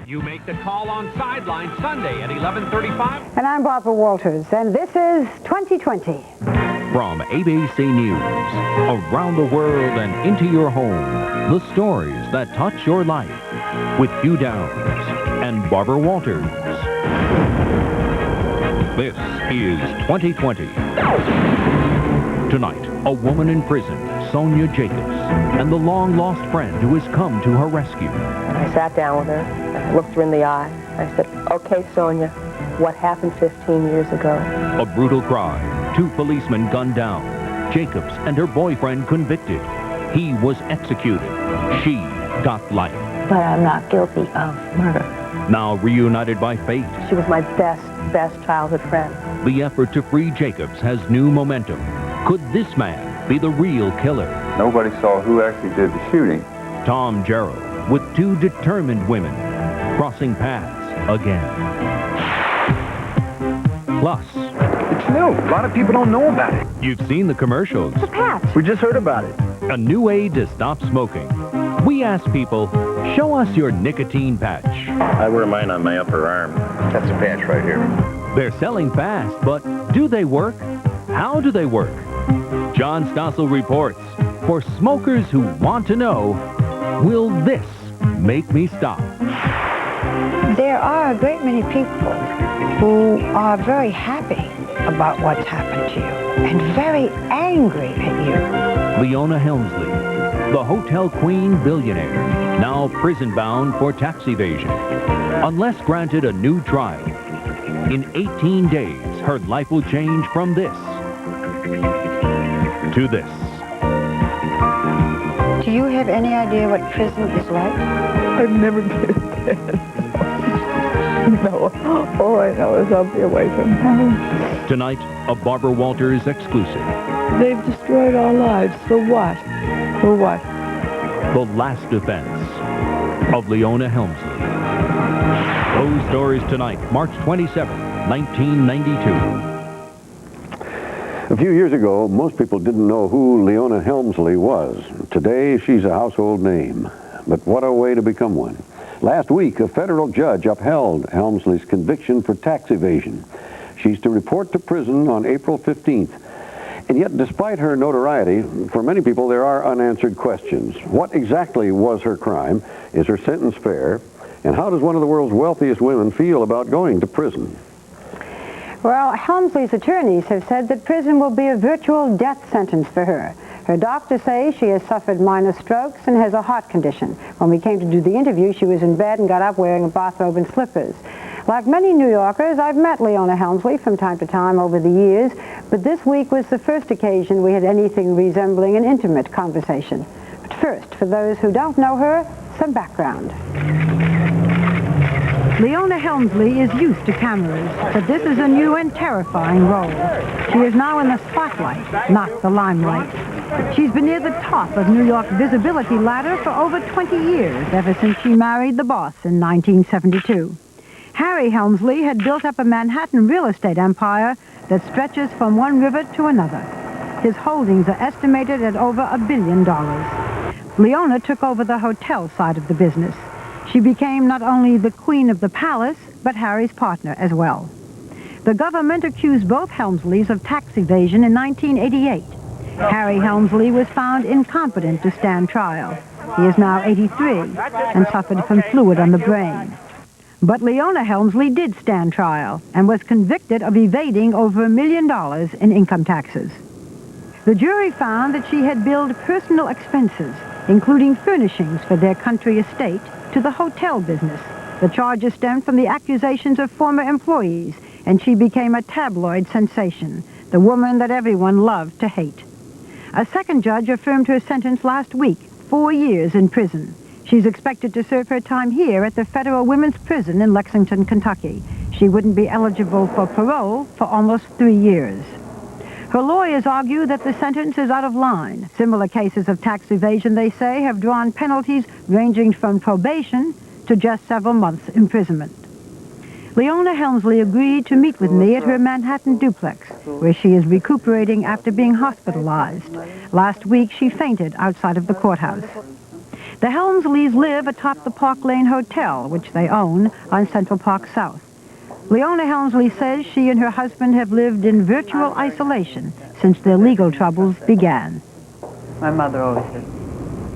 You make the call on Sideline Sunday at 11:35. And I'm Barbara Walters, and this is 2020. From ABC News, around the world and into your home, the stories that touch your life with Hugh and Barbara Walters. This is 2020. Tonight, a woman in prison, Sonia Jacobs, and the long-lost friend who has come to her rescue. I sat down with her, I looked her in the eye. I said, "Okay, Sonia, what happened 15 years ago?" A brutal crime, 2 policemen gunned down, Jacobs and her boyfriend convicted. He was executed. She got life. But I'm not guilty of murder. Now reunited by fate, She was my best childhood friend. the effort to free Jacobs has new momentum. Could this man be the real killer? Nobody saw who actually did the shooting. Tom Jarriel with 2 determined women crossing paths again. Plus, It's new. A lot of people don't know about it. you've seen the commercials. The patch. We just heard about it. A new aid to stop smoking. We ask people, show us your nicotine patch. I wear mine on my upper arm. That's a patch right here. They're selling fast, but do they work? How do they work? John Stossel reports, for smokers who want to know, will this make me stop? There are a great many people who are very happy about what's happened to you and very angry at you. Leona Helmsley, the hotel queen billionaire, now prison-bound for tax evasion. Unless granted a new trial, in 18 days, her life will change from this to this. Do you have any idea what prison is like? I've never been there. No. All I know is I'll be away from home. Tonight, a Barbara Walters exclusive. They've destroyed our lives. For what? For what? The last defense of Leona Helmsley. Those stories tonight, March 27, 1992. A few years ago, most people didn't know who Leona Helmsley was. Today, she's a household name. But what a way to become one. Last week, a federal judge upheld Helmsley's conviction for tax evasion. She's to report to prison on April 15th. And yet, despite her notoriety, for many people, there are unanswered questions. What exactly was her crime? Is her sentence fair? And how does one of the world's wealthiest women feel about going to prison? Well, Helmsley's attorneys have said that prison will be a virtual death sentence for her. Her doctors say she has suffered minor strokes and has a heart condition. When we came to do the interview, she was in bed and got up wearing a bathrobe and slippers. Like many New Yorkers, I've met Leona Helmsley from time to time over the years, but this week was the first occasion we had anything resembling an intimate conversation. But first, for those who don't know her, some background. Leona Helmsley is used to cameras, but this is a new and terrifying role. She is now in the spotlight, not the limelight. She's been near the top of New York's visibility ladder for over 20 years, ever since she married the boss in 1972. Harry Helmsley had built up a Manhattan real estate empire that stretches from one river to another. His holdings are estimated at over $1 billion. Leona took over the hotel side of the business. She became not only the queen of the palace, but Harry's partner as well. The government accused both Helmsleys of tax evasion in 1988. Harry Helmsley was found incompetent to stand trial. He is now 83 and suffered from fluid on the brain. But Leona Helmsley did stand trial and was convicted of evading over $1 million in income taxes. The jury found that she had billed personal expenses, including furnishings for their country estate, to the hotel business. The charges stemmed from the accusations of former employees, and she became a tabloid sensation, the woman that everyone loved to hate. A second judge affirmed her sentence last week, 4 years in prison. She's expected to serve her time here at the Federal Women's Prison in Lexington, Kentucky. She wouldn't be eligible for parole for almost 3 years. Her lawyers argue that the sentence is out of line. Similar cases of tax evasion, they say, have drawn penalties ranging from probation to just several months' imprisonment. Leona Helmsley agreed to meet with me at her Manhattan duplex, where she is recuperating after being hospitalized. Last week, she fainted outside of the courthouse. The Helmsleys live atop the Park Lane Hotel, which they own on Central Park South. Leona Helmsley says she and her husband have lived in virtual isolation since their legal troubles began. My mother always said.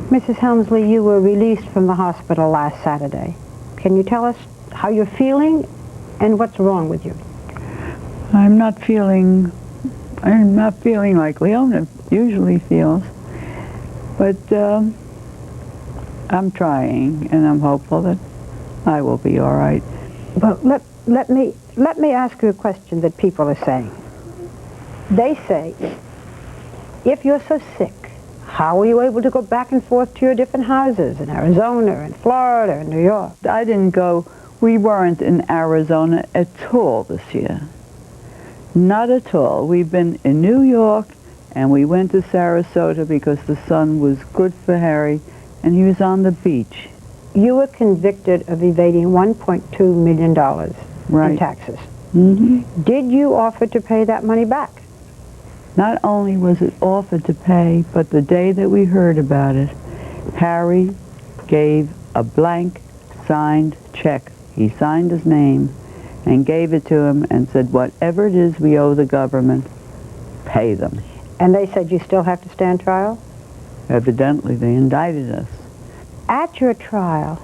Mrs. Helmsley, you were released from the hospital last Saturday. Can you tell us how you're feeling and what's wrong with you? I'm not feeling like Leona usually feels, but I'm trying, and I'm hopeful that I will be all right. But let me ask you a question that people are saying. They say, if you're so sick, how were you able to go back and forth to your different houses in Arizona and Florida and New York? I didn't go. We weren't in Arizona at all this year. Not at all. We've been in New York, and we went to Sarasota because the sun was good for Harry, and he was on the beach. You were convicted of evading $1.2 million in taxes. Mm-hmm. Did you offer to pay that money back? Not only was it offered to pay, but the day that we heard about it, Harry gave a blank signed check. He signed his name and gave it to him and said, whatever it is we owe the government, pay them. And they said you still have to stand trial? Evidently, they indicted us. At your trial,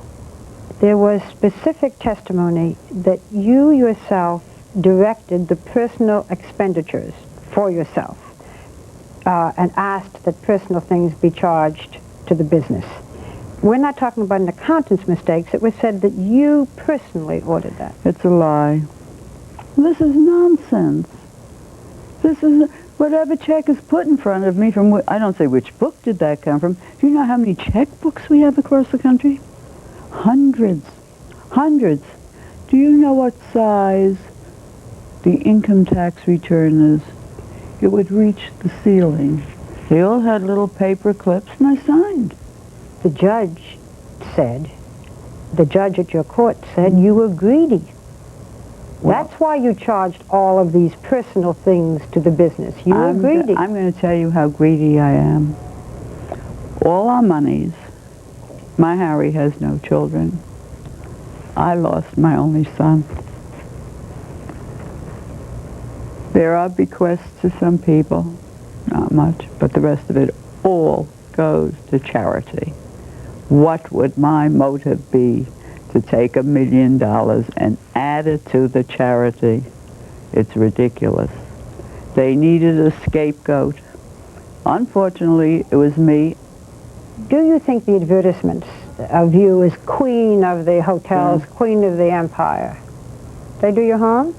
there was specific testimony that you yourself directed the personal expenditures for yourself and asked that personal things be charged to the business. We're not talking about an accountant's mistakes. It was said that you personally ordered that. It's a lie. This is nonsense. This is whatever check is put in front of me from, I don't say which book did that come from. Do you know how many checkbooks we have across the country? Hundreds. Hundreds. Do you know what size the income tax return is? It would reach the ceiling. They all had little paper clips, and I signed. The judge at your court said you were greedy. Well, that's why you charged all of these personal things to the business. You were greedy. I'm going to tell you how greedy I am. All our monies, my Harry has no children. I lost my only son. There are bequests to some people, not much, but the rest of it all goes to charity. What would my motive be to take $1 million and add it to the charity? It's ridiculous. They needed a scapegoat. Unfortunately, it was me. Do you think the advertisements of you as queen of the hotels, queen of the empire, they do you harm?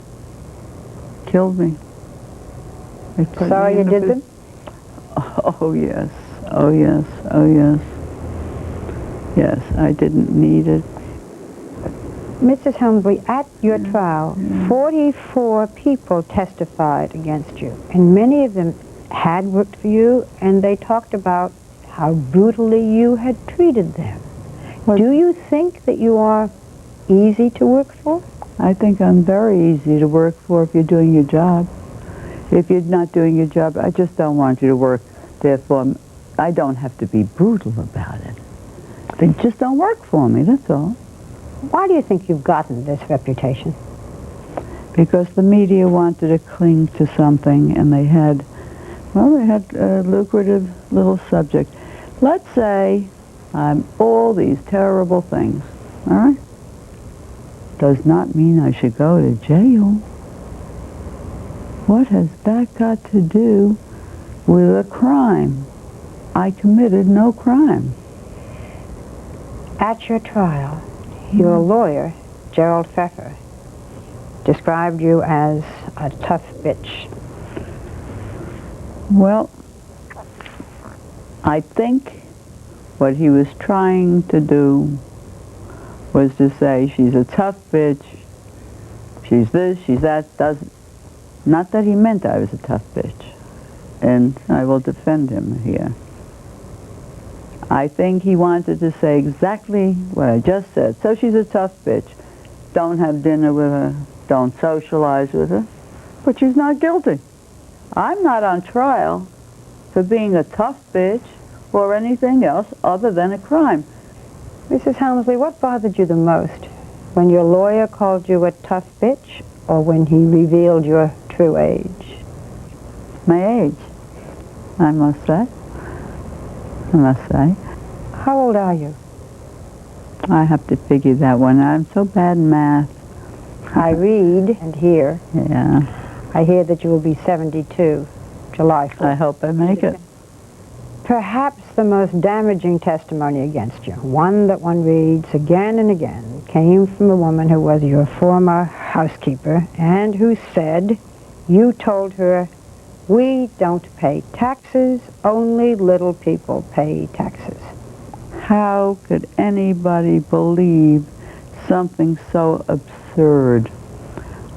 Killed me. Sorry you did them? Oh, yes. Oh, yes. Oh, yes. Yes, I didn't need it. Mrs. Helmsley, at your trial, 44 people testified against you, and many of them had worked for you, and they talked about how brutally you had treated them. Do you think that you are easy to work for? I think I'm very easy to work for if you're doing your job. If you're not doing your job, I just don't want you to work. Therefore, I don't have to be brutal about it. They just don't work for me, that's all. Why do you think you've gotten this reputation? Because the media wanted to cling to something, and they had a lucrative little subject. Let's say I'm all these terrible things, all right? Does not mean I should go to jail. What has that got to do with a crime? I committed no crime. At your trial, your lawyer, Gerald Pfeffer, described you as a tough bitch. Well, I think what he was trying to do was to say she's a tough bitch, she's this, she's that, not that he meant I was a tough bitch, and I will defend him here. I think he wanted to say exactly what I just said. So she's a tough bitch. Don't have dinner with her, don't socialize with her, but she's not guilty. I'm not on trial for being a tough bitch or anything else other than a crime. Mrs. Helmsley, what bothered you the most? When your lawyer called you a tough bitch, or when he revealed your true age? My age, I must say. How old are you? I have to figure that one out. I'm so bad in math. I read and hear. Yeah. I hear that you will be 72, July 4th. I hope I make it. Perhaps the most damaging testimony against you, one that one reads again and again, came from a woman who was your former housekeeper and who said you told her, "We don't pay taxes, only little people pay taxes." How could anybody believe something so absurd?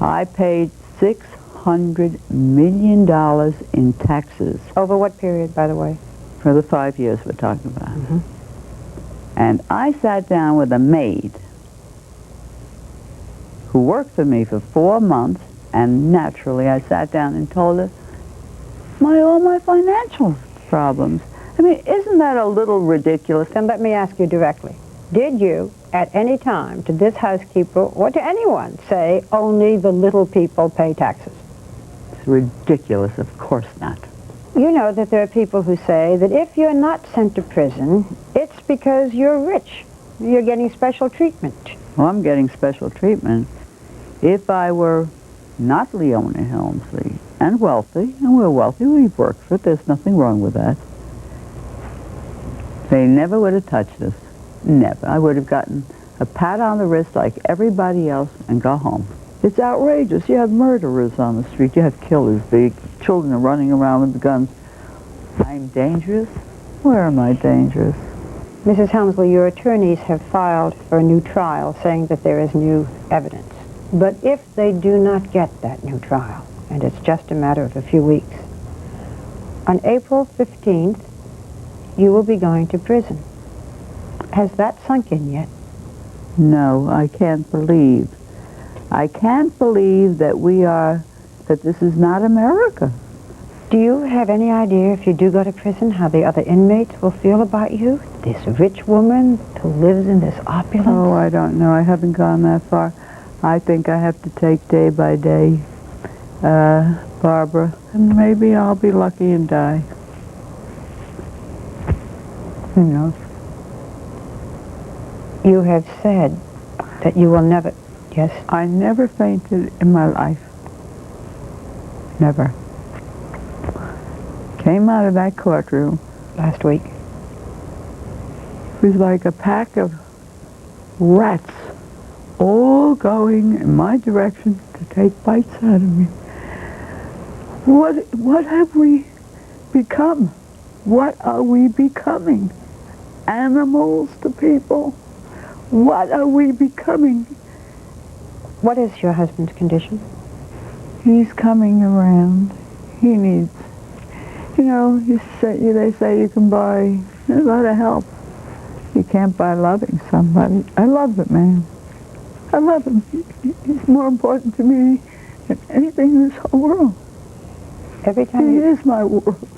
I paid $600 million in taxes. Over what period, by the way? For the 5 years we're talking about. And I sat down with a maid who worked for me for 4 months, and naturally I sat down and told her all my financial problems. I mean, isn't that a little ridiculous? Then let me ask you directly. Did you, at any time, to this housekeeper or to anyone, say only the little people pay taxes? It's ridiculous, of course not. You know that there are people who say that if you're not sent to prison, it's because you're rich. You're getting special treatment. Well, I'm getting special treatment. If I were not Leona Helmsley and wealthy, and we're wealthy, we've worked for it, there's nothing wrong with that. They never would have touched us. Never. I would have gotten a pat on the wrist like everybody else and go home. It's outrageous. You have murderers on the street. You have killers. The children are running around with the guns. I'm dangerous? Where am I dangerous? Mrs. Helmsley, your attorneys have filed for a new trial saying that there is new evidence. But if they do not get that new trial, and it's just a matter of a few weeks, on April 15th, you will be going to prison. Has that sunk in yet? No, I can't believe. I can't believe that that this is not America. Do you have any idea, if you do go to prison, how the other inmates will feel about you? This rich woman who lives in this opulence? Oh, I don't know. I haven't gone that far. I think I have to take day by day, Barbara, and maybe I'll be lucky and die. Who knows? You have said that you will never... Yes? I never fainted in my life. Never. Came out of that courtroom last week. It was like a pack of rats all going in my direction to take bites out of me. What have we become? What are we becoming? Animals to people? What are we becoming? What is your husband's condition? He's coming around. He needs, you know, they say you can buy a lot of help. You can't buy loving somebody. I love the man. I love him. He's more important to me than anything in this whole world. Every time he is my world.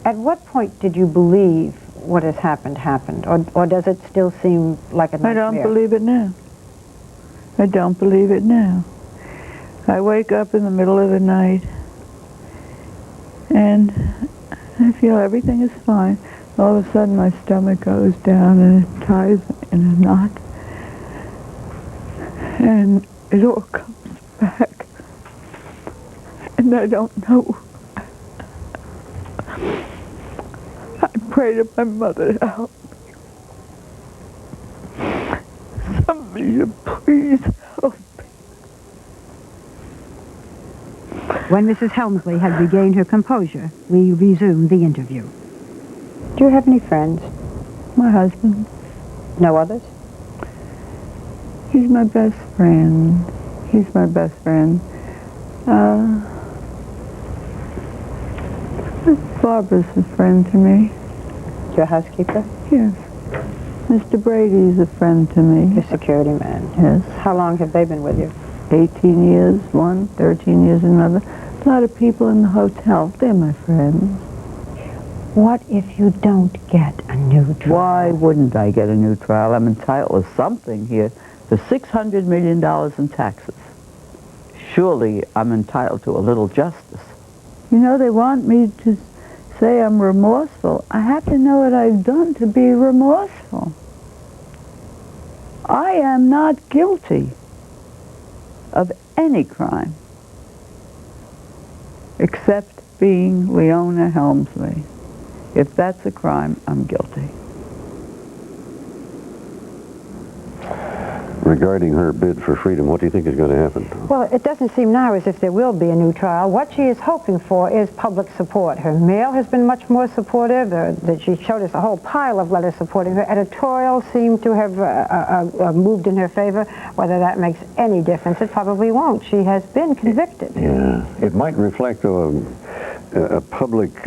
At what point did you believe what has happened, or does it still seem like a nightmare? I don't believe it now. I don't believe it now. I wake up in the middle of the night and I feel everything is fine. All of a sudden my stomach goes down and it ties in a knot. And it all comes back. And I don't know. I pray to my mother to help me. Somebody to please help me. When Mrs. Helmsley had regained her composure, we resumed the interview. Do you have any friends? My husband. No others? He's my best friend. He's my best friend. Barbara's a friend to me. Your housekeeper? Yes. Mr. Brady's a friend to me. Your security man? Yes. How long have they been with you? 18 years, one, 13 years another. A lot of people in the hotel, they're my friends. What if you don't get a new trial? Why wouldn't I get a new trial? I'm entitled to something here for $600 million in taxes. Surely I'm entitled to a little justice. You know, they want me to say I'm remorseful. I have to know what I've done to be remorseful. I am not guilty of any crime except being Leona Helmsley. If that's a crime, I'm guilty. Regarding her bid for freedom, what do you think is going to happen? Well, it doesn't seem now as if there will be a new trial. What she is hoping for is public support. Her mail has been much more supportive. She showed us a whole pile of letters supporting her. Editorials seem to have moved in her favor. Whether that makes any difference, it probably won't. She has been convicted. Yeah. It might reflect a public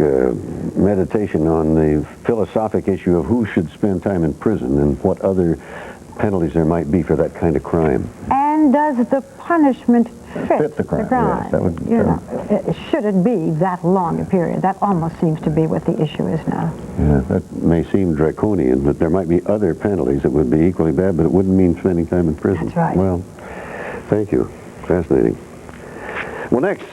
meditation on the philosophic issue of who should spend time in prison and what other penalties there might be for that kind of crime. And does the punishment fit the crime? Yes, that would, should it be that long a period? That almost seems to be what the issue is now. Yeah, that may seem draconian, but there might be other penalties that would be equally bad, but it wouldn't mean spending time in prison. That's right. Well, thank you. Fascinating. Well, next,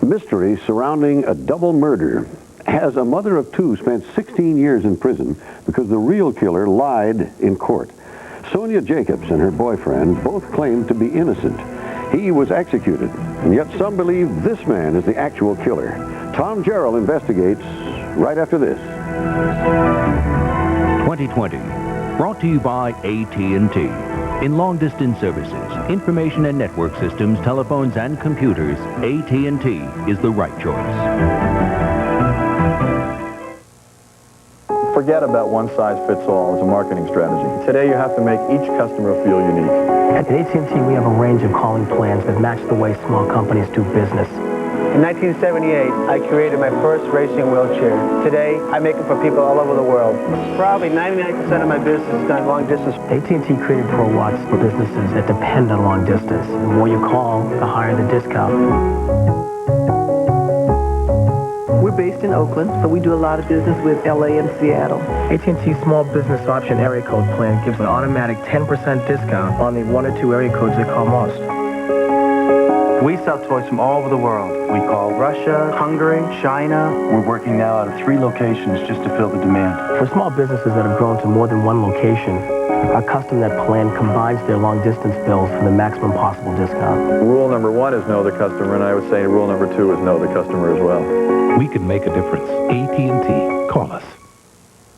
mystery surrounding a double murder. Has a mother of two spent 16 years in prison because the real killer lied in court. Sonia Jacobs and her boyfriend both claimed to be innocent. He was executed, and yet some believe this man is the actual killer. Tom Jarriel investigates right after this. 2020, brought to you by AT&T. In long-distance services, information and network systems, telephones, and computers, AT&T is the right choice. Forget about one-size-fits-all as a marketing strategy. Today, you have to make each customer feel unique. At AT&T, we have a range of calling plans that match the way small companies do business. In 1978, I created my first racing wheelchair. Today, I make them for people all over the world. Probably 99% of my business is done long distance. AT&T created Pro Watts for businesses that depend on long distance. The more you call, the higher the discount. We're based in Oakland, but we do a lot of business with LA and Seattle. AT&T Small Business Option Area Code Plan gives an automatic 10% discount on the 1 or 2 area codes they call most. We sell toys from all over the world. We call Russia, Hungary, China. We're working now out of 3 locations just to fill the demand. For small businesses that have grown to more than 1 location, our custom net plan combines their long-distance bills for the maximum possible discount. Rule number 1 is know the customer, and I would say rule number 2 is know the customer as well. We can make a difference. AT&T. Call us.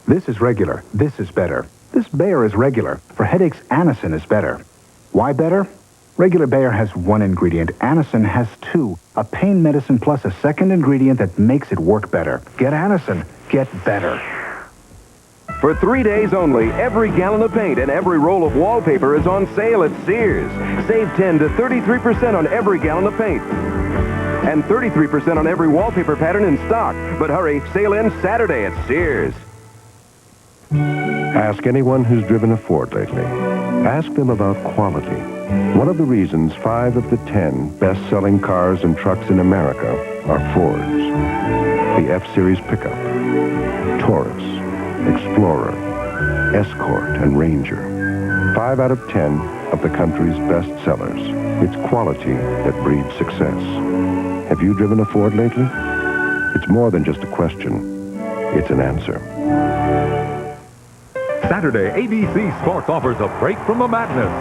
This is regular. This is better. This Bayer is regular. For headaches, Anacin is better. Why better? Regular Bayer has 1 ingredient. Anacin has 2. A pain medicine plus a second ingredient that makes it work better. Get Anacin. Get better. For 3 days only, every gallon of paint and every roll of wallpaper is on sale at Sears. Save 10 to 33% on every gallon of paint. And 33% on every wallpaper pattern in stock. But hurry, sale ends Saturday at Sears. Ask anyone who's driven a Ford lately. Ask them about quality. One of the reasons 5 of the 10 best-selling cars and trucks in America are Fords. The F-Series pickup, Taurus, Explorer, Escort, and Ranger. 5 out of 10 of the country's best sellers. It's quality that breeds success. Have you driven a Ford lately? It's more than just a question. It's an answer. Saturday, ABC Sports offers a break from the madness.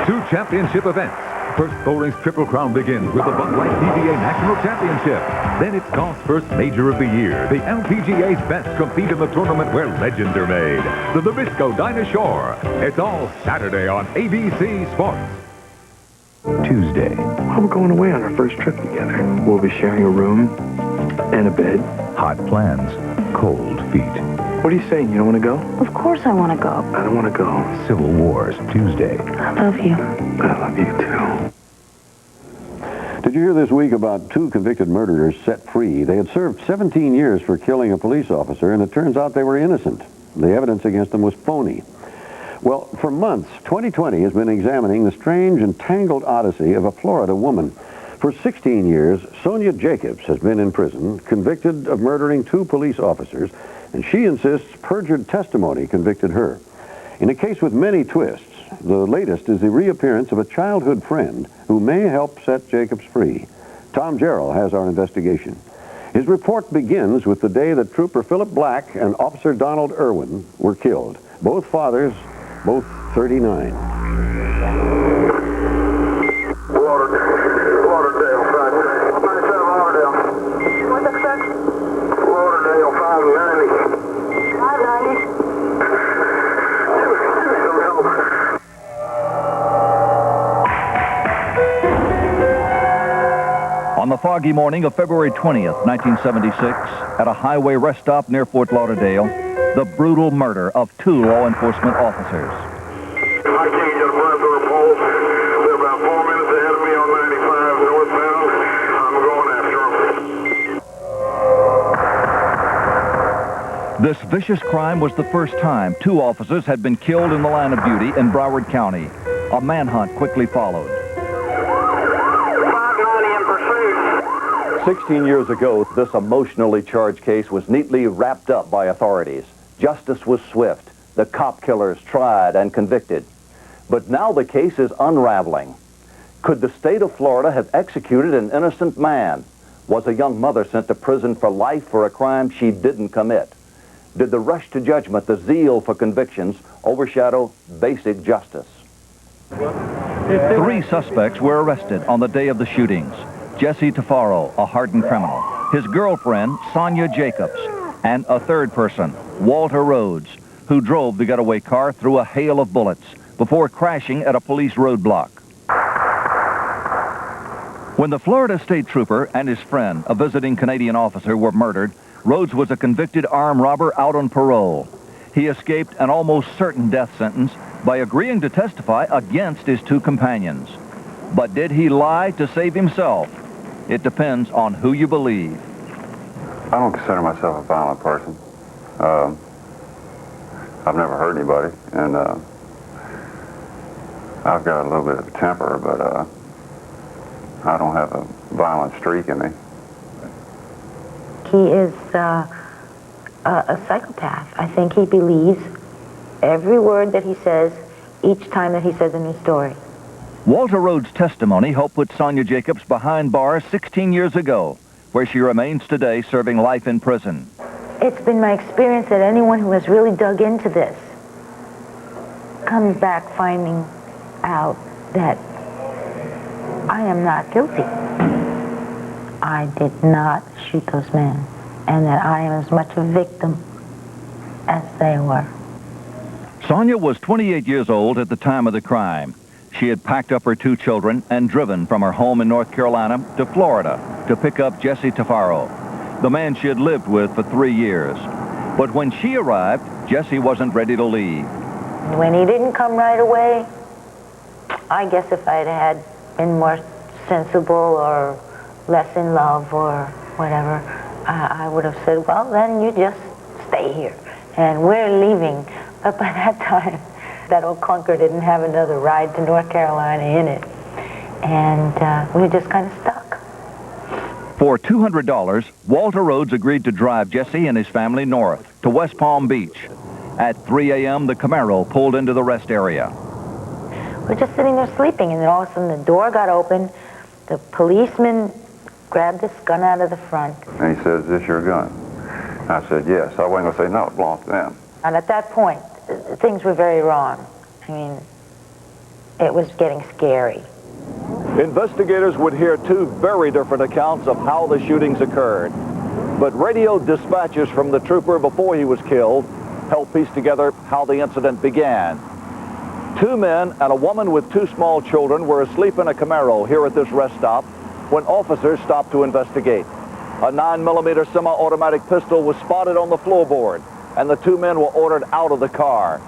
2 championship events. First, bowling's Triple Crown begins with the Bud Light PGA National Championship. Then it's golf's first major of the year. The LPGA's best compete in the tournament where legends are made. The Nabisco Dinah Shore. It's all Saturday on ABC Sports. Tuesday. We're going away on our first trip together. We'll be sharing a room and a bed. Hot plans. Cold feet. What are you saying? You don't want to go? Of course I want to go. I don't want to go. Civil Wars. Tuesday. I love you. I love you too. Did you hear this week about 2 convicted murderers set free? They had served 17 years for killing a police officer, and it turns out they were innocent. The evidence against them was phony. Well, for months, 2020 has been examining the strange and tangled odyssey of a Florida woman. For 16 years, Sonia Jacobs has been in prison, convicted of murdering 2 police officers, and she insists perjured testimony convicted her. In a case with many twists, the latest is the reappearance of a childhood friend who may help set Jacobs free. Tom Jarriel has our investigation. His report begins with the day that Trooper Philip Black and Officer Donald Irwin were killed. Both fathers, both 39. On the foggy morning of February 20th, 1976, at a highway rest stop near Fort Lauderdale, the brutal murder of 2 law enforcement officers. I can't get a breath or a pulse. They're about 4 minutes ahead of me on 95 northbound. I'm going after them. This vicious crime was the first time 2 officers had been killed in the line of duty in Broward County. A manhunt quickly followed. 16 years ago, this emotionally charged case was neatly wrapped up by authorities. Justice was swift. The cop killers tried and convicted. But now the case is unraveling. Could the state of Florida have executed an innocent man? Was a young mother sent to prison for life for a crime she didn't commit? Did the rush to judgment, the zeal for convictions, overshadow basic justice? 3 suspects were arrested on the day of the shootings. Jesse Tafaro, a hardened criminal, his girlfriend, Sonia Jacobs, and a third person, Walter Rhodes, who drove the getaway car through a hail of bullets before crashing at a police roadblock. When the Florida State Trooper and his friend, a visiting Canadian officer, were murdered, Rhodes was a convicted armed robber out on parole. He escaped an almost certain death sentence by agreeing to testify against his 2 companions. But did he lie to save himself? It depends on who you believe. I don't consider myself a violent person. I've never hurt anybody, and I've got a little bit of a temper, but I don't have a violent streak in me. He is a psychopath. I think he believes every word that he says each time that he says a new story. Walter Rhodes' testimony helped put Sonia Jacobs behind bars 16 years ago, where she remains today serving life in prison. It's been my experience that anyone who has really dug into this comes back finding out that I am not guilty. I did not shoot those men, and that I am as much a victim as they were. Sonia was 28 years old at the time of the crime. She had packed up her 2 children and driven from her home in North Carolina to Florida to pick up Jesse Tafaro, the man she had lived with for 3 years. But when she arrived, Jesse wasn't ready to leave. When he didn't come right away, I guess if I'd had been more sensible or less in love or whatever, I would have said, well, then you just stay here, and we're leaving. But by that time, that old clunker didn't have another ride to North Carolina in it. And we were just kind of stuck. For $200, Walter Rhodes agreed to drive Jesse and his family north to West Palm Beach. At 3 a.m., the Camaro pulled into the rest area. We're just sitting there sleeping, and then all of a sudden the door got open. The policeman grabbed this gun out of the front. And he says, is this your gun? I said, yes. I wasn't going to say, no, it belongs to them. And at that point, things were very wrong. I mean, it was getting scary. Investigators would hear 2 very different accounts of how the shootings occurred. But radio dispatches from the trooper before he was killed helped piece together how the incident began. 2 men and a woman with 2 small children were asleep in a Camaro here at this rest stop when officers stopped to investigate. A 9mm semi-automatic pistol was spotted on the floorboard, and the 2 men were ordered out of the car.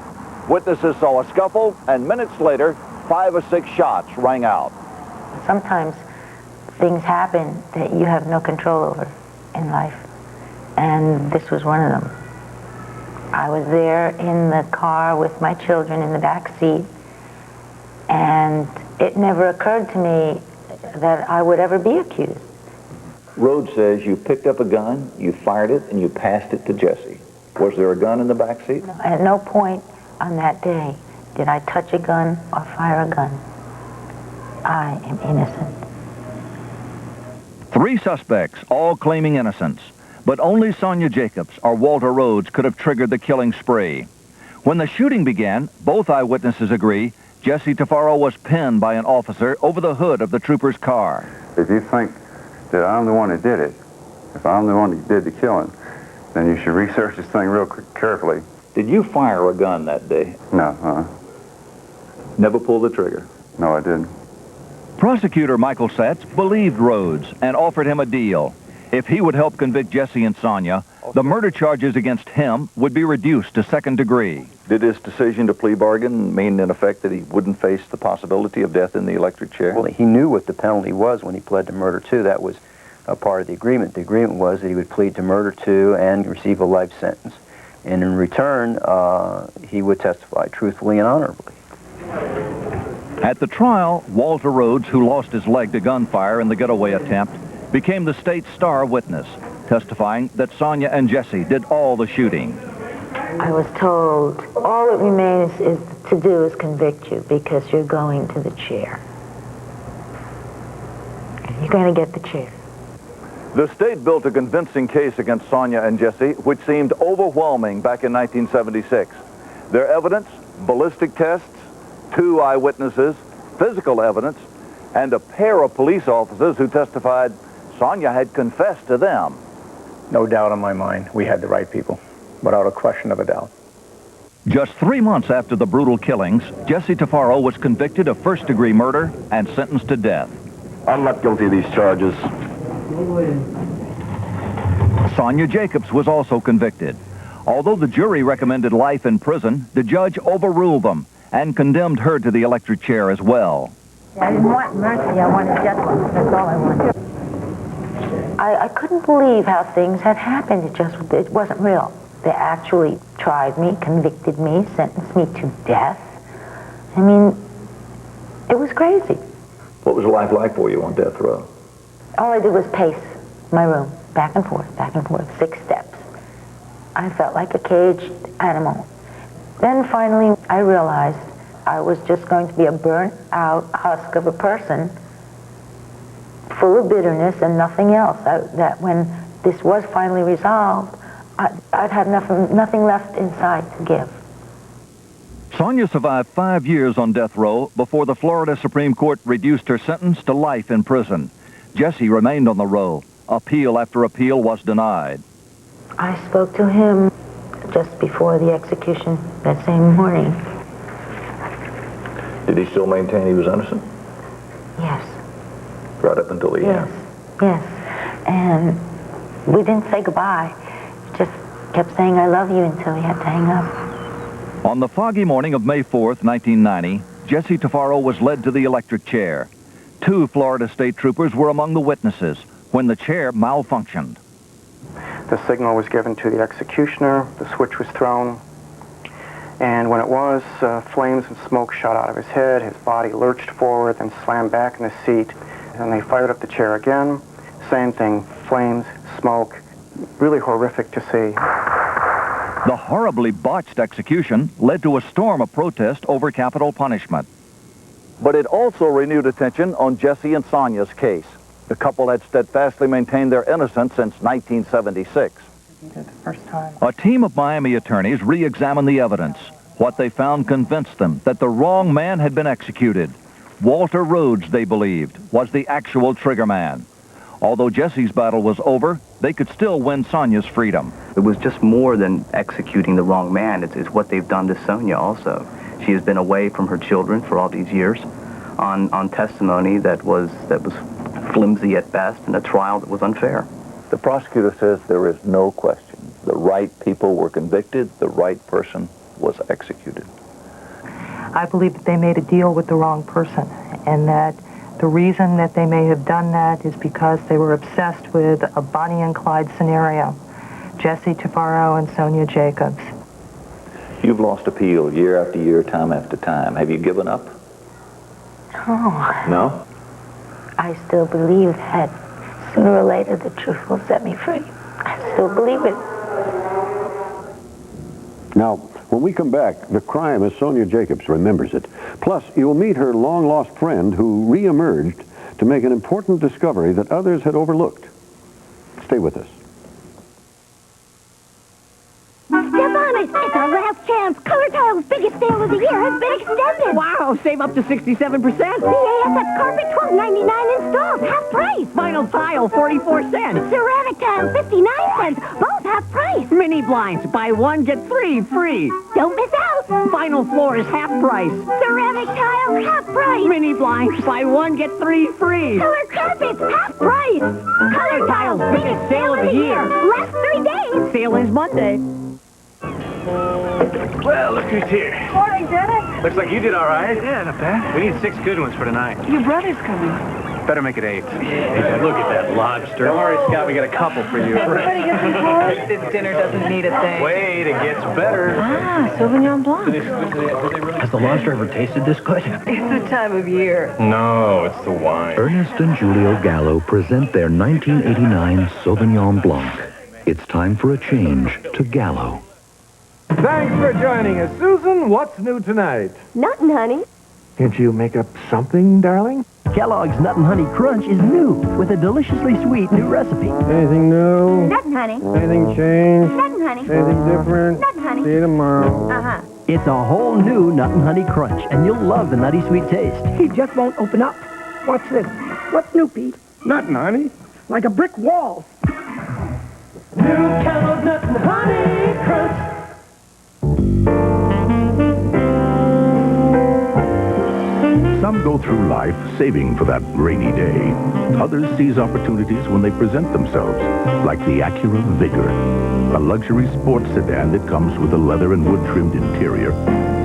Witnesses saw a scuffle, and minutes later, 5 or 6 shots rang out. Sometimes things happen that you have no control over in life, and this was one of them. I was there in the car with my children in the back seat, and it never occurred to me that I would ever be accused. Rhodes says you picked up a gun, you fired it, and you passed it to Jesse. Was there a gun in the back seat? At no point on that day did I touch a gun or fire a gun. I am innocent. 3 suspects, all claiming innocence. But only Sonia Jacobs or Walter Rhodes could have triggered the killing spree. When the shooting began, both eyewitnesses agree Jesse Tafaro was pinned by an officer over the hood of the trooper's car. If you think that I'm the one that did it, if I'm the one that did the killing, then you should research this thing real carefully. Did you fire a gun that day? No, Never pulled the trigger? No, I didn't. Prosecutor Michael Satz believed Rhodes and offered him a deal. If he would help convict Jesse and Sonia, the murder charges against him would be reduced to 2nd degree. Did his decision to plea bargain mean, in effect, that he wouldn't face the possibility of death in the electric chair? Well, he knew what the penalty was when he pled to murder 2. That was a part of the agreement. The agreement was that he would plead to murder 2 and receive a life sentence. And in return, he would testify truthfully and honorably. At the trial, Walter Rhodes, who lost his leg to gunfire in the getaway attempt, became the state's star witness, testifying that Sonia and Jesse did all the shooting. I was told, all that remains to do is convict you because you're going to the chair. You're going to get the chair. The state built a convincing case against Sonia and Jesse, which seemed overwhelming back in 1976. Their evidence, ballistic tests, 2 eyewitnesses, physical evidence, and a pair of police officers who testified Sonia had confessed to them. No doubt in my mind, we had the right people, without a question of a doubt. Just 3 months after the brutal killings, Jesse Tafaro was convicted of 1st-degree murder and sentenced to death. I'm not guilty of these charges. Sonia Jacobs was also convicted. Although the jury recommended life in prison, the judge overruled them and condemned her to the electric chair as well. I didn't want mercy, I wanted justice. That's all I wanted. I couldn't believe how things had happened. It wasn't real. They actually tried me, convicted me, sentenced me to death. I mean, it was crazy. What was life like for you on death row? All I did was pace my room, back and forth, 6 steps. I felt like a caged animal. Then finally, I realized I was just going to be a burnt-out husk of a person, full of bitterness and nothing else. That when this was finally resolved, I'd have nothing left inside to give. Sonia survived 5 years on death row before the Florida Supreme Court reduced her sentence to life in prison. Jesse remained on the row. Appeal after appeal was denied. I spoke to him just before the execution that same morning. Did he still maintain he was innocent? Yes. Right up until the end? Yes. And we didn't say goodbye. Just kept saying I love you until we had to hang up. On the foggy morning of May 4th, 1990, Jesse Tafaro was led to the electric chair. 2 Florida state troopers were among the witnesses when the chair malfunctioned. The signal was given to the executioner, the switch was thrown, and when it was, flames and smoke shot out of his head, his body lurched forward and slammed back in the seat, and they fired up the chair again. Same thing, flames, smoke, really horrific to see. The horribly botched execution led to a storm of protest over capital punishment. But it also renewed attention on Jesse and Sonia's case. The couple had steadfastly maintained their innocence since 1976. A team of Miami attorneys re-examined the evidence. What they found convinced them that the wrong man had been executed. Walter Rhodes, they believed, was the actual trigger man. Although Jesse's battle was over, they could still win Sonia's freedom. It was just more than executing the wrong man. It's what they've done to Sonia also. She has been away from her children for all these years on testimony that was flimsy at best and a trial that was unfair. The prosecutor says there is no question. The right people were convicted, the right person was executed. I believe that they made a deal with the wrong person, and that the reason that they may have done that is because they were obsessed with a Bonnie and Clyde scenario. Jesse Tafaro and Sonia Jacobs. You've lost appeal year after year, time after time. Have you given up? Oh. No? I still believe that sooner or later the truth will set me free. I still believe it. Now, when we come back, the crime as Sonia Jacobs remembers it. Plus, you'll meet her long-lost friend who re-emerged to make an important discovery that others had overlooked. Stay with us. Step on it! It's our last chance! Color Tile's biggest sale of the year has been extended! Wow! Save up to 67%! BASF carpet, $12.99 installed, half price! Vinyl tile, 44 cents! Ceramic tile, 59 cents, both half price! Mini blinds, buy one, get three free! Don't miss out! Vinyl floors, half price! Ceramic tile, half price! Mini blinds, buy one, get three free! Color carpets, half price! Color Tile's biggest sale of the year! Last 3 days! Sale ends Monday. Well, look who's here. Morning, Dennis. Looks like you did all right. Yeah, not bad. We need 6 good ones for tonight. Your brother's coming. Better make it 8. Yeah, look at that lobster. Don't worry, Scott, we got a couple for you. Everybody get some pork? This dinner doesn't need a thing. Wait, it gets better. Ah, Sauvignon Blanc. Has the lobster ever tasted this good? It's the time of year. No, it's the wine. Ernest and Julio Gallo present their 1989 Sauvignon Blanc. It's time for a change to Gallo. Thanks for joining us. Susan, what's new tonight? Nothing, honey. Can't you make up something, darling? Kellogg's Nut and Honey Crunch is new with a deliciously sweet new recipe. Anything new? Nothing, honey. Anything changed? Nothing, honey. Anything different? Nothing, honey. See you tomorrow. Uh-huh. It's a whole new Nut and Honey Crunch, and you'll love the nutty sweet taste. He just won't open up. What's this? What's new, Pete? Nothing, honey. Like a brick wall. New Kellogg's Nut and Honey Crunch. Some go through life saving for that rainy day. Others seize opportunities when they present themselves, like the Acura Vigor, a luxury sports sedan that comes with a leather and wood-trimmed interior,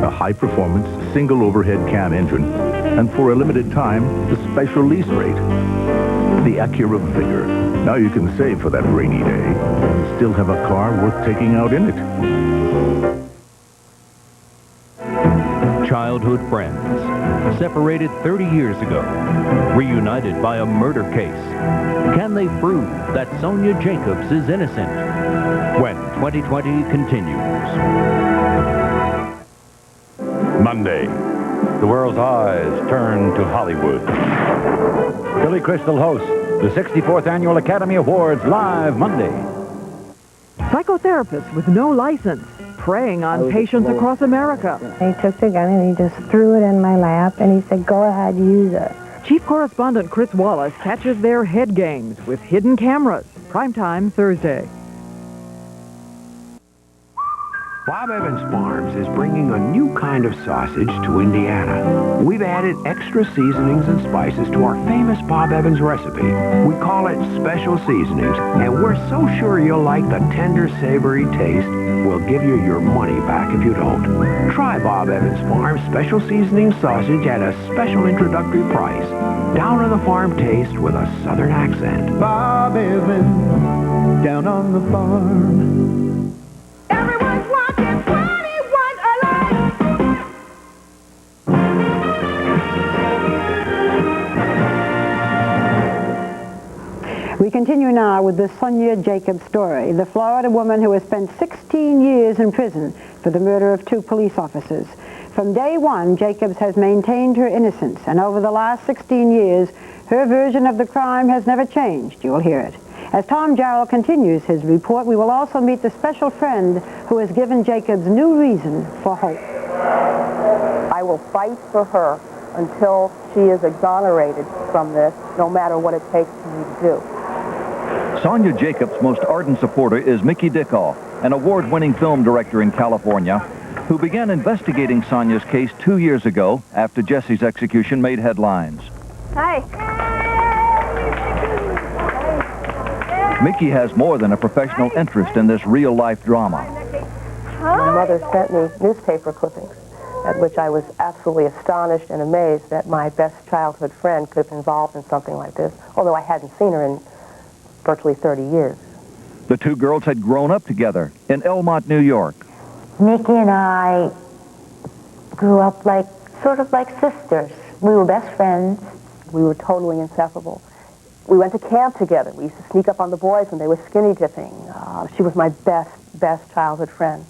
a high-performance single overhead cam engine, and for a limited time, the special lease rate. The Acura Vigor. Now you can save for that rainy day and still have a car worth taking out in it. Childhood friends, separated 30 years ago, reunited by a murder case. Can they prove that Sonia Jacobs is innocent? When 2020 continues. Monday, the world's eyes turn to Hollywood. Billy Crystal hosts the 64th Annual Academy Awards live Monday. Psychotherapists with no license, preying on patients across America. He took the gun and he just threw it in my lap and he said, go ahead, use it. Chief Correspondent Chris Wallace catches their head games with hidden cameras. Primetime Thursday. Bob Evans Farms is bringing a new kind of sausage to Indiana. We've added extra seasonings and spices to our famous Bob Evans recipe. We call it Special Seasonings, and we're so sure you'll like the tender, savory taste, we'll give you your money back if you don't. Try Bob Evans Farms Special Seasoning Sausage at a special introductory price. Down on the farm taste with a southern accent. Bob Evans, down on the farm. We continue now with the Sonia Jacobs story, the Florida woman who has spent 16 years in prison for the murder of 2 police officers. From day one, Jacobs has maintained her innocence, and over the last 16 years, her version of the crime has never changed. You will hear it. As Tom Jarriel continues his report, we will also meet the special friend who has given Jacobs new reason for hope. I will fight for her until she is exonerated from this, no matter what it takes for me to do. Sonia Jacobs' most ardent supporter is Mickey Dickoff, an award-winning film director in California, who began investigating Sonia's case 2 years ago after Jesse's execution made headlines. Hi. Mickey has more than a professional interest in this real-life drama. My mother sent me newspaper clippings, at which I was absolutely astonished and amazed that my best childhood friend could have been involved in something like this, although I hadn't seen her in virtually 30 years. The 2 girls had grown up together in Elmont, New York. Mickey and I grew up sort of like sisters. We were best friends, We were totally inseparable. We went to camp together. We used to sneak up on the boys when they were skinny dipping. She was my best childhood friend.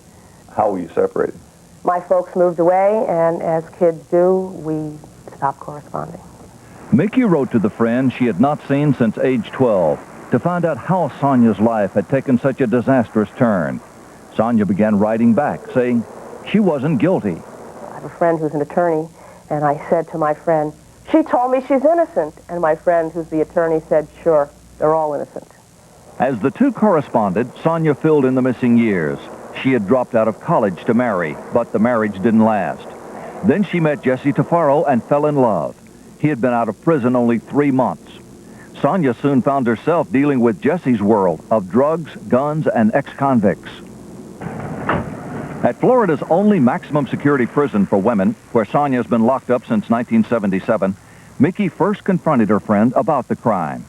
How were you separated? My folks moved away, and as kids do, we stopped corresponding. Mickey wrote to the friend she had not seen since age 12 to find out how Sonia's life had taken such a disastrous turn. Sonia began writing back, saying she wasn't guilty. I have a friend who's an attorney, and I said to my friend, "She told me she's innocent." And my friend, who's the attorney, said, "Sure, they're all innocent." As the two corresponded, Sonia filled in the missing years. She had dropped out of college to marry, but the marriage didn't last. Then she met Jesse Tafaro and fell in love. He had been out of prison only 3 months. Sonia soon found herself dealing with Jesse's world of drugs, guns, and ex-convicts. At Florida's only maximum security prison for women, where Sonia's been locked up since 1977, Mickey first confronted her friend about the crime.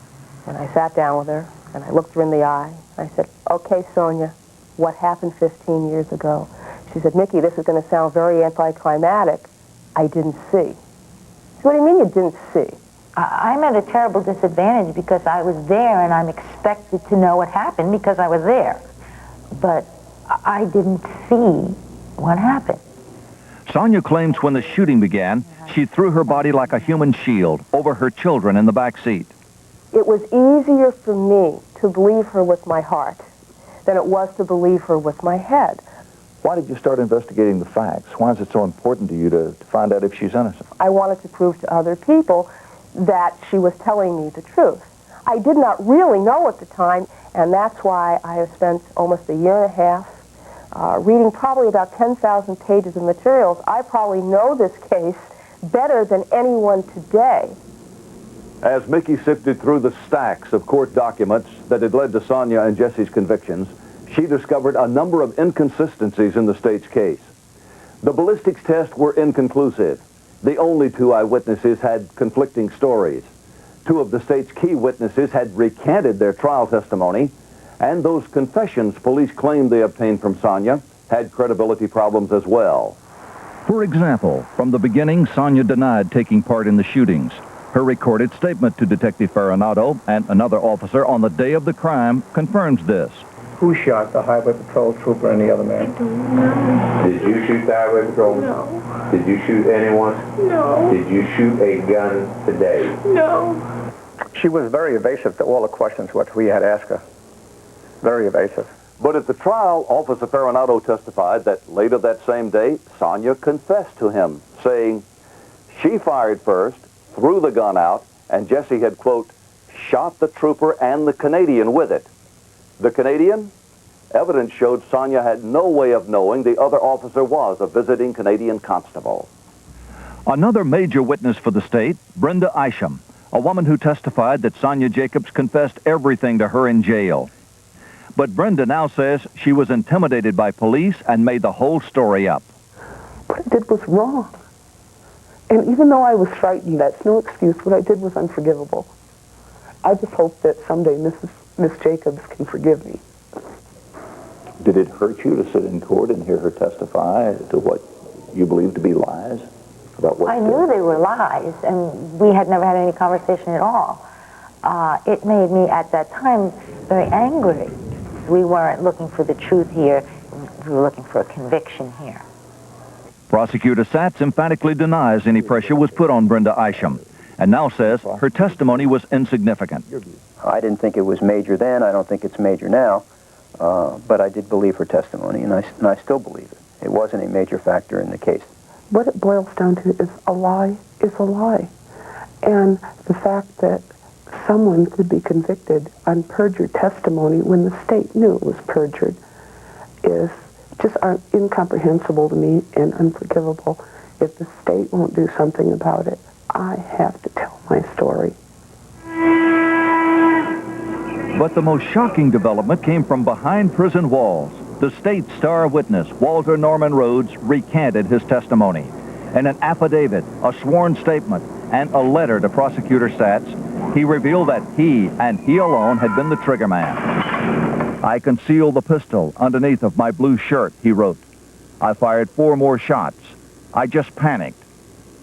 And I sat down with her, and I looked her in the eye. I said, "Okay, Sonia, what happened 15 years ago?" She said, "Mickey, this is going to sound very anticlimactic. I didn't see." So what do you mean you didn't see? I'm at a terrible disadvantage because I was there and I'm expected to know what happened because I was there. But I didn't see what happened. Sonia claims when the shooting began, she threw her body like a human shield over her children in the back seat. It was easier for me to believe her with my heart than it was to believe her with my head. Why did you start investigating the facts? Why is it so important to you to find out if she's innocent? I wanted to prove to other people that she was telling me the truth. I did not really know at the time, and that's why I have spent almost a year and a half reading probably about 10,000 pages of materials. I probably know this case better than anyone today. As Mickey sifted through the stacks of court documents that had led to Sonia and Jesse's convictions, she discovered a number of inconsistencies in the state's case. The ballistics tests were inconclusive. The only 2 eyewitnesses had conflicting stories. 2 of the state's key witnesses had recanted their trial testimony, and those confessions police claimed they obtained from Sonia had credibility problems as well. For example, from the beginning, Sonia denied taking part in the shootings. Her recorded statement to Detective Farinado and another officer on the day of the crime confirms this. Who shot the highway patrol trooper and the other man? Did you shoot the highway patrol? No. Did you shoot anyone? No. Did you shoot a gun today? No. She was very evasive to all the questions which we had asked her. Very evasive. But at the trial, Officer Farinado testified that later that same day, Sonia confessed to him, saying she fired first, threw the gun out, and Jesse had, quote, shot the trooper and the Canadian with it. The Canadian? Evidence showed Sonia had no way of knowing the other officer was a visiting Canadian constable. Another major witness for the state, Brenda Isham, a woman who testified that Sonia Jacobs confessed everything to her in jail. But Brenda now says she was intimidated by police and made the whole story up. What I did was wrong. And even though I was frightened, that's no excuse. What I did was unforgivable. I just hope that someday Miss Jacobs can forgive me. Did it hurt you to sit in court and hear her testify to what you believe to be lies? About what I knew they were lies, and we had never had any conversation at all. It made me, at that time, very angry. We weren't looking for the truth here. We were looking for a conviction here. Prosecutor Satz emphatically denies any pressure was put on Brenda Isham, and now says her testimony was insignificant. I didn't think it was major then. I don't think it's major now. But I did believe her testimony, and I still believe it. It wasn't a major factor in the case. What it boils down to is a lie is a lie. And the fact that someone could be convicted on perjured testimony when the state knew it was perjured is just incomprehensible to me and unforgivable. If the state won't do something about it, I have to tell my story. But the most shocking development came from behind prison walls. The state's star witness, Walter Norman Rhodes, recanted his testimony. In an affidavit, a sworn statement, and a letter to Prosecutor Satz, he revealed that he, and he alone, had been the trigger man. I concealed the pistol underneath of my blue shirt, he wrote. I fired 4 more shots. I just panicked.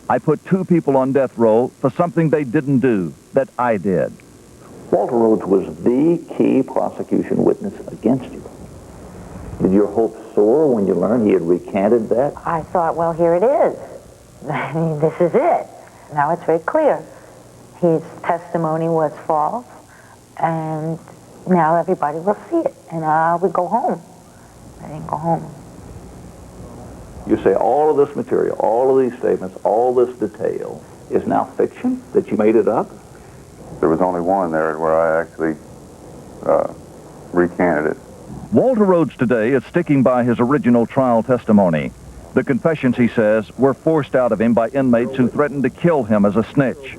I put 2 people on death row for something they didn't do, that I did. Walter Rhodes was the key prosecution witness against you. Did your hopes soar when you learned he had recanted that? I thought, well, here it is. I mean, this is it. Now it's very clear. His testimony was false, and now everybody will see it. And I would go home. I didn't go home. You say all of this material, all of these statements, all this detail is now fiction, that you made it up? There was only one there where I actually recanted it. Walter Rhodes today is sticking by his original trial testimony. The confessions, he says, were forced out of him by inmates who threatened to kill him as a snitch.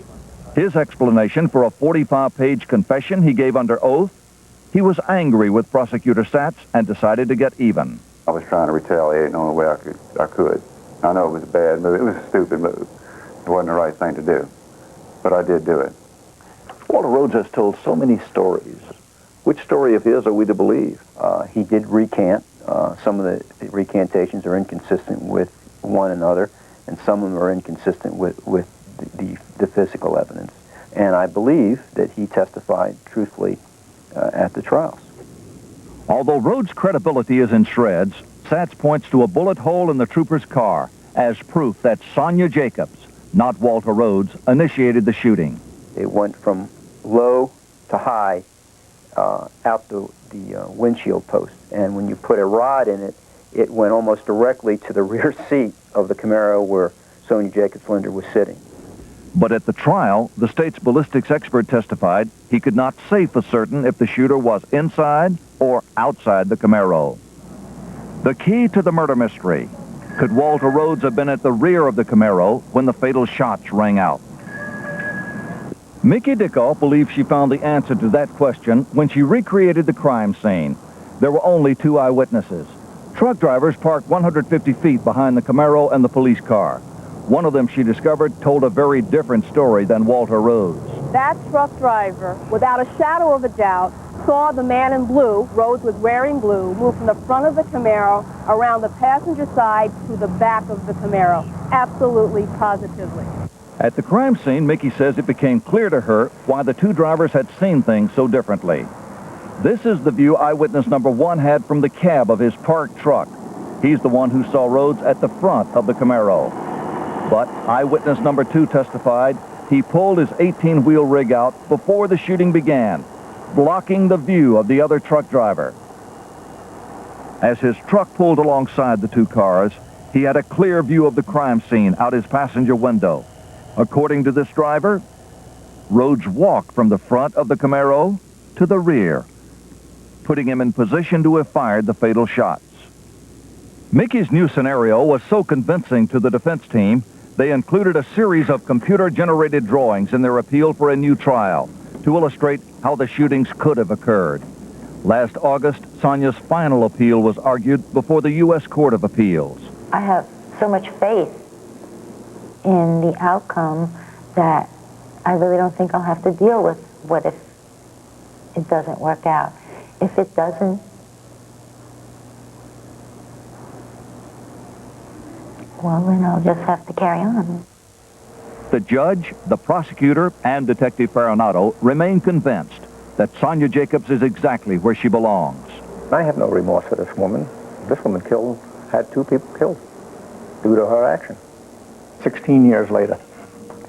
His explanation for a 45-page confession he gave under oath: he was angry with Prosecutor Satz and decided to get even. I was trying to retaliate in the only way I could. I know it was a bad move. It was a stupid move. It wasn't the right thing to do. But I did do it. Walter Rhodes has told so many stories. Which story of his are we to believe? He did recant. Some of the recantations are inconsistent with one another, and some of them are inconsistent with the physical evidence. And I believe that he testified truthfully at the trials. Although Rhodes' credibility is in shreds, Satz points to a bullet hole in the trooper's car as proof that Sonia Jacobs, not Walter Rhodes, initiated the shooting. It went from low to high out the windshield post. And when you put a rod in it, it went almost directly to the rear seat of the Camaro where Sonia Jacobs-Linder was sitting. But at the trial, the state's ballistics expert testified he could not say for certain if the shooter was inside or outside the Camaro. The key to the murder mystery: could Walter Rhodes have been at the rear of the Camaro when the fatal shots rang out? Mickey Dickoff believes she found the answer to that question when she recreated the crime scene. There were only 2 eyewitnesses. Truck drivers parked 150 feet behind the Camaro and the police car. One of them, she discovered, told a very different story than Walter Rhodes. That truck driver, without a shadow of a doubt, saw the man in blue, Rhodes was wearing blue, move from the front of the Camaro around the passenger side to the back of the Camaro. Absolutely, positively. At the crime scene, Mickey says it became clear to her why the 2 drivers had seen things so differently. This is the view eyewitness number 1 had from the cab of his parked truck. He's the one who saw Rhodes at the front of the Camaro. But eyewitness number 2 testified he pulled his 18-wheel rig out before the shooting began, blocking the view of the other truck driver. As his truck pulled alongside the 2 cars, he had a clear view of the crime scene out his passenger window. According to this driver, Rhodes walked from the front of the Camaro to the rear, putting him in position to have fired the fatal shots. Mickey's new scenario was so convincing to the defense team, they included a series of computer-generated drawings in their appeal for a new trial to illustrate how the shootings could have occurred. Last August, Sonia's final appeal was argued before the U.S. Court of Appeals. I have so much faith in the outcome that I really don't think I'll have to deal with what if it doesn't work out. If it doesn't, well, then I'll just have to carry on. The judge, the prosecutor, and Detective Faronato remain convinced that Sonia Jacobs is exactly where she belongs. I have no remorse for this woman. This woman had 2 people killed due to her action. 16 years later.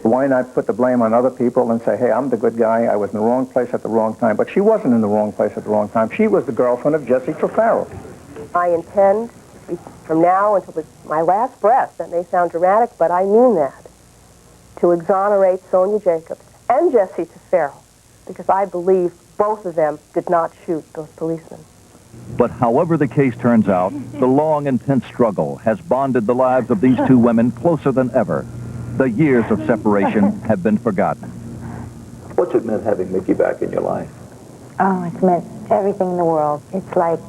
Why not put the blame on other people and say, hey, I'm the good guy, I was in the wrong place at the wrong time. But she wasn't in the wrong place at the wrong time. She was the girlfriend of Jesse Trufaro. I intend, from now until my last breath, that may sound dramatic, but I mean that, to exonerate Sonia Jacobs and Jesse Trufaro, because I believe both of them did not shoot those policemen. But however the case turns out, the long, intense struggle has bonded the lives of these 2 women closer than ever. The years of separation have been forgotten. What's it meant having Mickey back in your life? Oh, it's meant everything in the world. It's like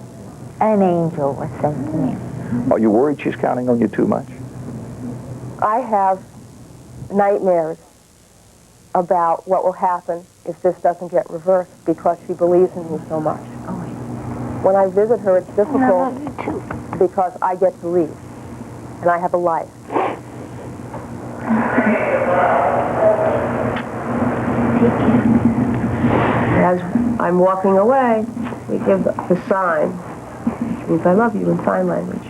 an angel was sent to me. Are you worried she's counting on you too much? I have nightmares about what will happen if this doesn't get reversed because she believes in me so much. When I visit her, it's difficult because I get to leave, and I have a life. As I'm walking away, we give the sign, which means I love you in sign language.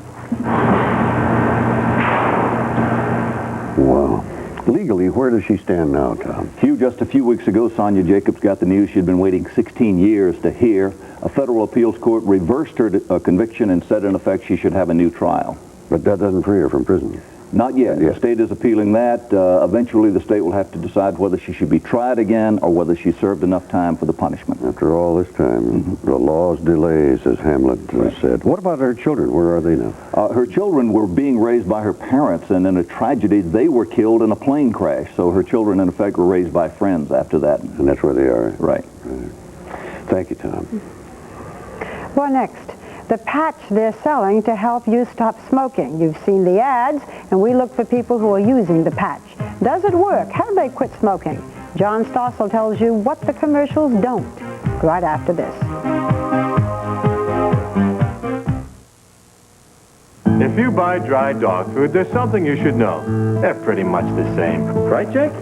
Wow. Legally, where does she stand now, Tom? Hugh, just a few weeks ago, Sonia Jacobs got the news she'd been waiting 16 years to hear. A federal appeals court reversed her conviction and said, in effect, she should have a new trial. But that doesn't free her from prison. Not yet. The state is appealing that. Eventually, the state will have to decide whether she should be tried again or whether she served enough time for the punishment. After all this time, the law's delays, as Hamlet said. What about her children? Where are they now? Her children were being raised by her parents, and in a tragedy, they were killed in a plane crash. So her children, in effect, were raised by friends after that. And that's where they are? Right. Thank you, Tom. Well, next, the patch they're selling to help you stop smoking. You've seen the ads, and we look for people who are using the patch. Does it work? How do they quit smoking? John Stossel tells you what the commercials don't, right after this. If you buy dry dog food, there's something you should know. They're pretty much the same. Right, Jake?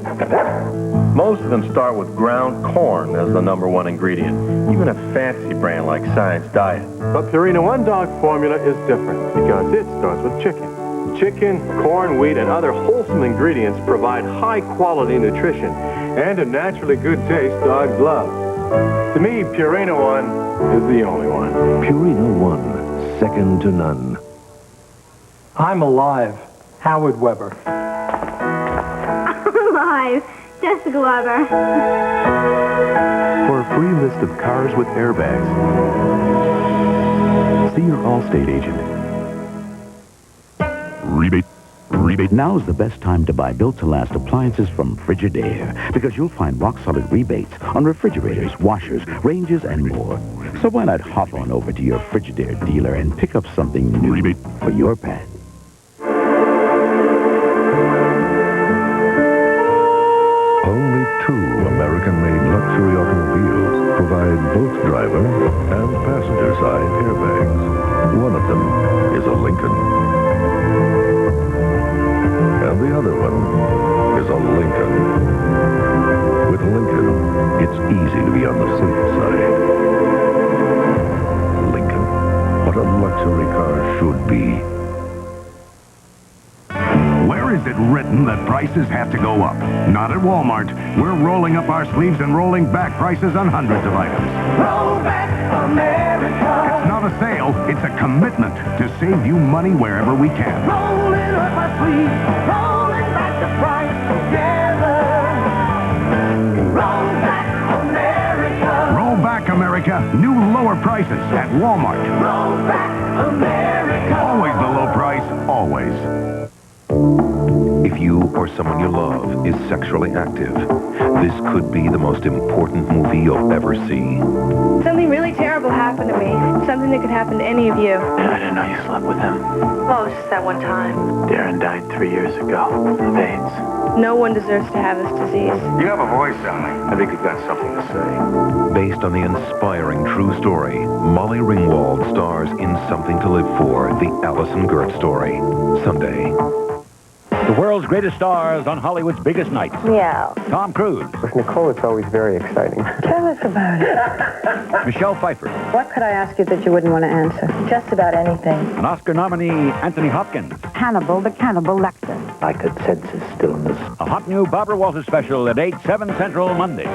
Most of them start with ground corn as the #1 ingredient, even a fancy brand like Science Diet. But Purina One Dog formula is different because it starts with chicken. Chicken, corn, wheat, and other wholesome ingredients provide high-quality nutrition and a naturally good taste dogs love. To me, Purina One is the only one. Purina One, second to none. I'm alive. Howard Weber. Alive. Jessica Weber. For a free list of cars with airbags, see your Allstate agent. Rebate. Now's the best time to buy built-to-last appliances from Frigidaire because you'll find rock-solid rebates on refrigerators, washers, ranges, and more. So why not hop on over to your Frigidaire dealer and pick up something new for your pet? Only 2 American-made luxury automobiles provide both driver and passenger side airbags. One of them is a Lincoln. And the other one is a Lincoln. With Lincoln, it's easy to be on the safe side. Lincoln, what a luxury car should be. Where is it written that prices have to go up? Not at Walmart. We're rolling up our sleeves and rolling back prices on hundreds of items. Roll back America. It's not a sale, it's a commitment to save you money wherever we can. Rolling up my sleeves, rolling back the price together. Roll back America. Roll back America. New lower prices at Walmart. Roll back America. Always the low price, always. If you or someone you love is sexually active, this could be the most important movie you'll ever see. Something really terrible happened to me. Something that could happen to any of you. I didn't know you slept with him. Oh, it's just that one time. Darren died 3 years ago of AIDS. No one deserves to have this disease. You have a voice, darling. I think you've got something to say. Based on the inspiring true story, Molly Ringwald stars in Something to Live For, the Alison Gert story. Sunday. The world's greatest stars on Hollywood's biggest nights. Yeah. Tom Cruise. With Nicole, it's always very exciting. Tell us about it. Michelle Pfeiffer. What could I ask you that you wouldn't want to answer? Just about anything. An Oscar nominee, Anthony Hopkins. Hannibal, the cannibal Lecter. I could sense his stillness. A hot new Barbara Walters special at 8, 7 Central Monday.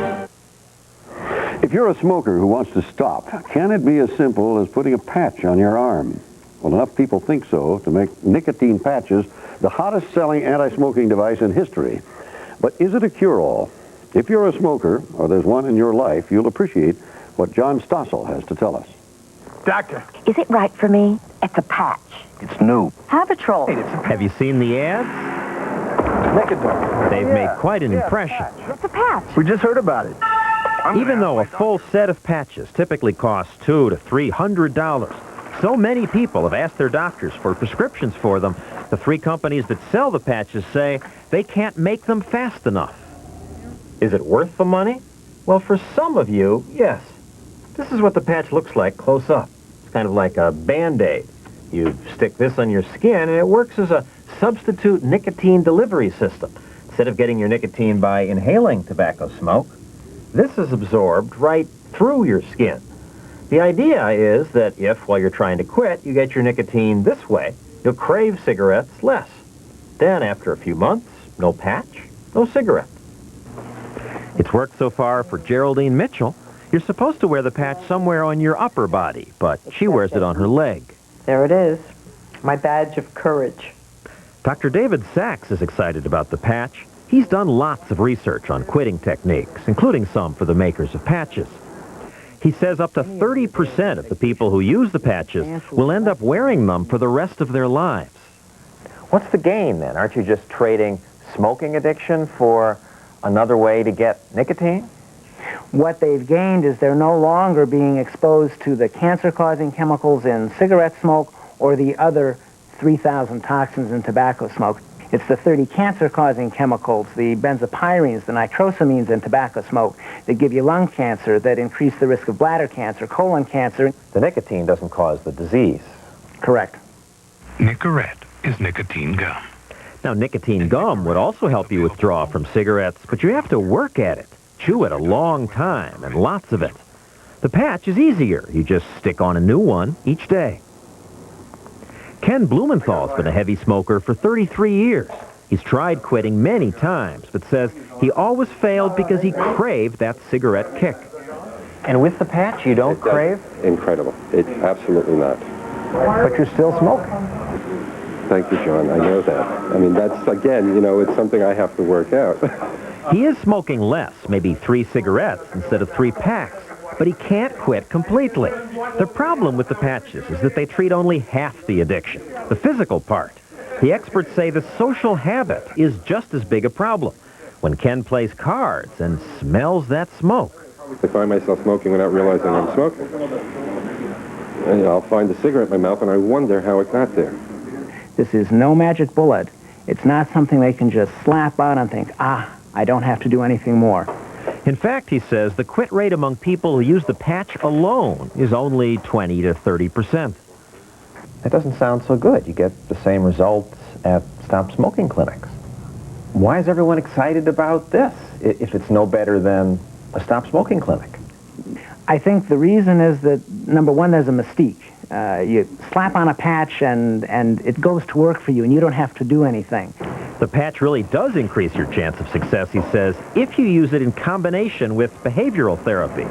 If you're a smoker who wants to stop, can it be as simple as putting a patch on your arm? Well, enough people think so to make nicotine patches the hottest-selling anti-smoking device in history. But is it a cure-all? If you're a smoker, or there's one in your life, you'll appreciate what John Stossel has to tell us. Doctor. Is it right for me? It's a patch. It's new. Paw Patrol. Have you seen the ads? They've made quite an impression. It's a patch. We just heard about it. Even though a full set of patches typically costs $200 to $300, so many people have asked their doctors for prescriptions for them. The 3 companies that sell the patches say they can't make them fast enough. Is it worth the money? Well, for some of you, yes. This is what the patch looks like close up. It's kind of like a Band-Aid. You stick this on your skin, and it works as a substitute nicotine delivery system. Instead of getting your nicotine by inhaling tobacco smoke, This is absorbed right through your skin. The idea is that if, while you're trying to quit, you get your nicotine this way, you'll crave cigarettes less. Then, after a few months, no patch, no cigarette. It's worked so far for Geraldine Mitchell. You're supposed to wear the patch somewhere on your upper body, but she wears it on her leg. There it is, my badge of courage. Dr. David Sachs is excited about the patch. He's done lots of research on quitting techniques, including some for the makers of patches. He says up to 30% of the people who use the patches will end up wearing them for the rest of their lives. What's the gain, then? Aren't you just trading smoking addiction for another way to get nicotine? What they've gained is they're no longer being exposed to the cancer-causing chemicals in cigarette smoke or the other 3,000 toxins in tobacco smoke. It's the 30 cancer-causing chemicals, the benzopyrenes, the nitrosamines in tobacco smoke, that give you lung cancer, that increase the risk of bladder cancer, colon cancer. The nicotine doesn't cause the disease. Correct. Nicorette is nicotine gum. Now, nicotine gum would also help you withdraw from cigarettes, but you have to work at it, chew it a long time, and lots of it. The patch is easier. You just stick on a new one each day. Ken Blumenthal's been a heavy smoker for 33 years. He's tried quitting many times, but says he always failed because he craved that cigarette kick. And with the patch, you don't crave? Incredible. It's absolutely not. But you're still smoking. Thank you, John. I know that. I mean, that's, again, you know, it's something I have to work out. He is smoking less, maybe 3 cigarettes instead of 3 packs, but he can't quit completely. The problem with the patches is that they treat only half the addiction, the physical part. The experts say the social habit is just as big a problem. When Ken plays cards and smells that smoke. I find myself smoking without realizing I'm smoking. And I'll find a cigarette in my mouth and I wonder how it got there. This is no magic bullet. It's not something they can just slap on and think, ah, I don't have to do anything more. In fact, he says, the quit rate among people who use the patch alone is only 20 to 30%. That doesn't sound so good. You get the same results at stop smoking clinics. Why is everyone excited about this if it's no better than a stop smoking clinic? I think the reason is that, number one, there's a mystique. You slap on a patch and it goes to work for you and you don't have to do anything. The patch really does increase your chance of success, he says, if you use it in combination with behavioral therapy.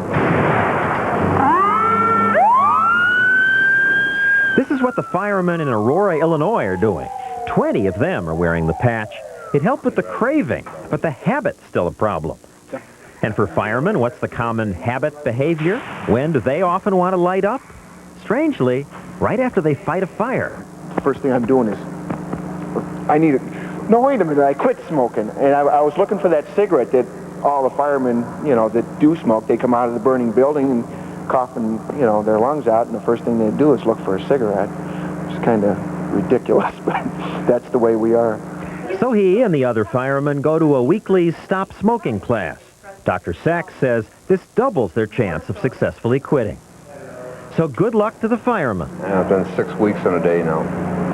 This is what the firemen in Aurora, Illinois are doing. 20 of them are wearing the patch. It helped with the craving, but the habit's still a problem. And for firemen, what's the common habit behavior? When do they often want to light up? Strangely, right after they fight a fire. First thing I'm doing is, I need it. No, wait a minute, I quit smoking. And I was looking for that cigarette that all the firemen, you know, that do smoke, they come out of the burning building and coughing, you know, their lungs out, and the first thing they do is look for a cigarette. It's kind of ridiculous, but that's the way we are. So he and the other firemen go to a weekly stop smoking class. Dr. Sachs says this doubles their chance of successfully quitting. So good luck to the firemen. I've done 6 weeks in a day now,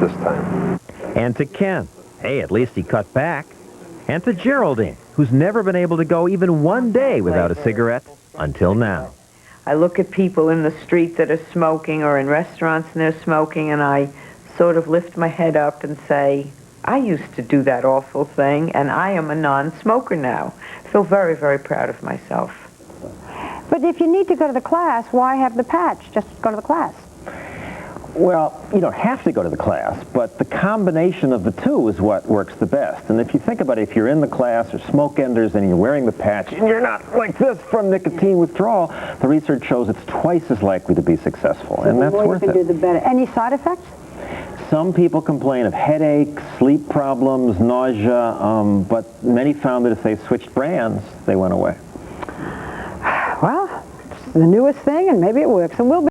this time. And to Ken. Hey, at least he cut back. And to Geraldine, who's never been able to go even one day without a cigarette until now. I look at people in the street that are smoking or in restaurants and they're smoking, and I sort of lift my head up and say, I used to do that awful thing, and I am a non-smoker now. I feel very, very proud of myself. But if you need to go to the class, why have the patch? Just go to the class. Well, you don't have to go to the class, but the combination of the two is what works the best. And if you think about it, if you're in the class or smoke enders and you're wearing the patch and you're not like this from nicotine withdrawal, the research shows it's twice as likely to be successful, and that's worth it. Do the better. Any side effects? Some people complain of headaches, sleep problems, nausea, but many found that if they switched brands, they went away. Well, it's the newest thing, and maybe it works, and we'll be